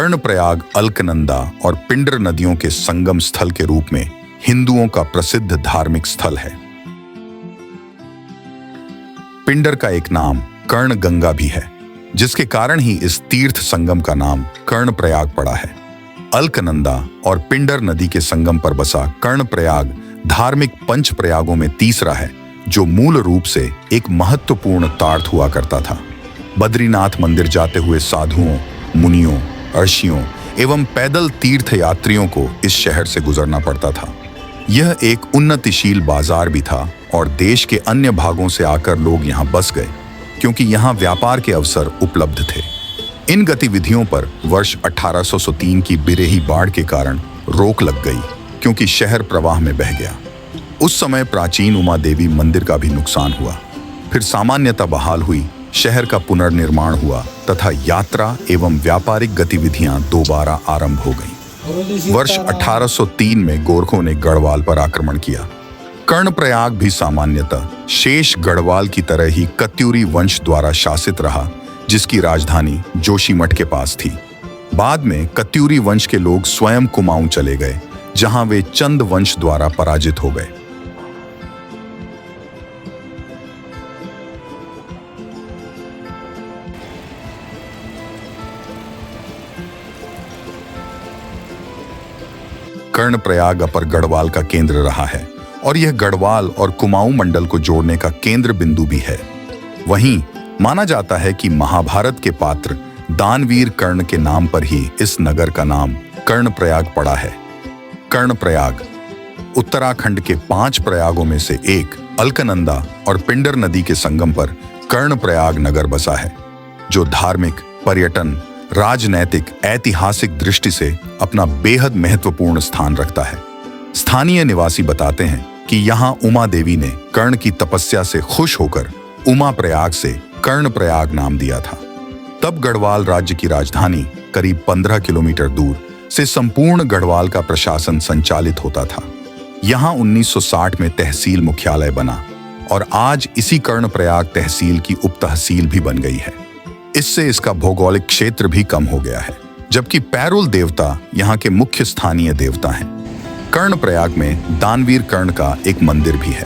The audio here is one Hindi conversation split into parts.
कर्णप्रयाग अलकनंदा और पिंडर नदियों के संगम स्थल के रूप में हिंदुओं का प्रसिद्ध धार्मिक स्थल है। पिंडर का एक नाम कर्ण गंगा भी है, जिसके कारण ही इस तीर्थ संगम का नाम कर्णप्रयाग पड़ा है। अलकनंदा और पिंडर नदी के संगम पर बसा कर्णप्रयाग धार्मिक पंच प्रयागों में तीसरा है, जो मूल रूप से एक महत्वपूर्ण तीर्थ हुआ करता था। बद्रीनाथ मंदिर जाते हुए साधुओं, मुनियों, ऋषियों एवं पैदल तीर्थ यात्रियों को इस शहर से गुजरना पड़ता था। यह एक उन्नतिशील बाजार भी था और देश के अन्य भागों से आकर लोग यहाँ बस गए, क्योंकि यहाँ व्यापार के अवसर उपलब्ध थे। इन गतिविधियों पर वर्ष 1803 की बिरेही बाढ़ के कारण रोक लग गई, क्योंकि शहर प्रवाह में बह गया। उस समय प्राचीन उमा देवी मंदिर का भी नुकसान हुआ। फिर सामान्यता बहाल हुई, शहर का पुनर्निर्माण हुआ तथा यात्रा एवं व्यापारिक गतिविधियां दोबारा आरंभ हो गईं। वर्ष 1803 में गोरखों ने गढ़वाल पर आक्रमण किया। कर्णप्रयाग भी सामान्यतः शेष गढ़वाल की तरह ही कत्यूरी वंश द्वारा शासित रहा, जिसकी राजधानी जोशीमठ के पास थी। बाद में कत्यूरी वंश के लोग स्वयं कुमाऊं चले गए, जहां वे चंद वंश द्वारा पराजित हो गए। कर्णप्रयाग अपर गढ़वाल का केंद्र रहा है और यह गढ़वाल और कुमाऊं मंडल को जोड़ने का केंद्र बिंदु भी है। वहीं माना जाता है कि महाभारत के पात्र दानवीर कर्ण के नाम पर ही इस नगर का नाम कर्णप्रयाग पड़ा है। कर्णप्रयाग उत्तराखंड के 5 प्रयागों में से एक अलकनंदा और पिंडर नदी के संगम पर कर्णप्रयाग नगर बसा है, जो धार्मिक, पर्यटन, राजनैतिक, ऐतिहासिक दृष्टि से अपना बेहद महत्वपूर्ण स्थान रखता है। स्थानीय निवासी बताते हैं कि यहाँ उमा देवी ने कर्ण की तपस्या से खुश होकर उमा प्रयाग से कर्णप्रयाग नाम दिया था। तब गढ़वाल राज्य की राजधानी करीब 15 किलोमीटर दूर से संपूर्ण गढ़वाल का प्रशासन संचालित होता था। यहाँ 1960 में तहसील मुख्यालय बना और आज इसी कर्णप्रयाग तहसील की उप तहसील भी बन गई है। इससे इसका भौगोलिक क्षेत्र भी कम हो गया है, जबकि पैरुल देवता यहाँ के मुख्य स्थानीय देवता हैं। कर्णप्रयाग में दानवीर कर्ण का एक मंदिर भी है।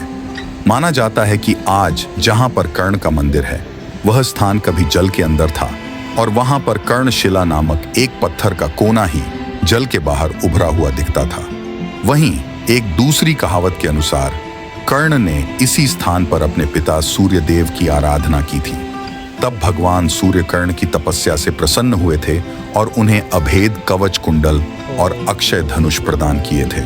माना जाता है कि आज जहाँ पर कर्ण का मंदिर है, वह स्थान कभी जल के अंदर था और वहाँ पर कर्णशिला नामक एक पत्थर का कोना ही जल के बाहर उभरा हुआ दिखता था। वहीं एक दूसरी कहावत के अनुसार कर्ण ने इसी स्थान पर अपने पिता सूर्यदेव की आराधना की थी। तब भगवान सूर्य कर्ण की तपस्या से प्रसन्न हुए थे और उन्हें अभेद कवच कुंडल और अक्षय धनुष प्रदान किए थे।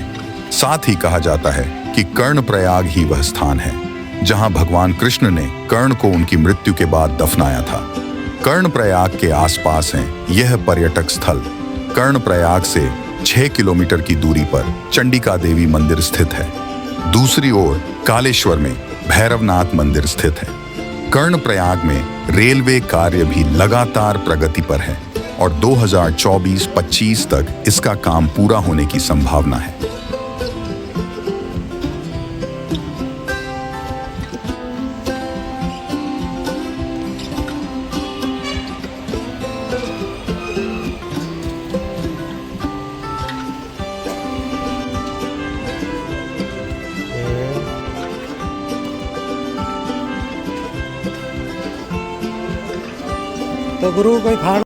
साथ ही कहा जाता है कि कर्णप्रयाग ही वह स्थान है जहां भगवान कृष्ण ने कर्ण को उनकी मृत्यु के बाद दफनाया था। कर्णप्रयाग के आसपास है यह पर्यटक स्थल। कर्णप्रयाग से 6 किलोमीटर की दूरी पर चंडिका देवी मंदिर स्थित है। दूसरी ओर कालेश्वर में भैरवनाथ मंदिर स्थित है। कर्णप्रयाग में रेलवे कार्य भी लगातार प्रगति पर है और 2024-25 तक इसका काम पूरा होने की संभावना है। तो गुरु कोई खान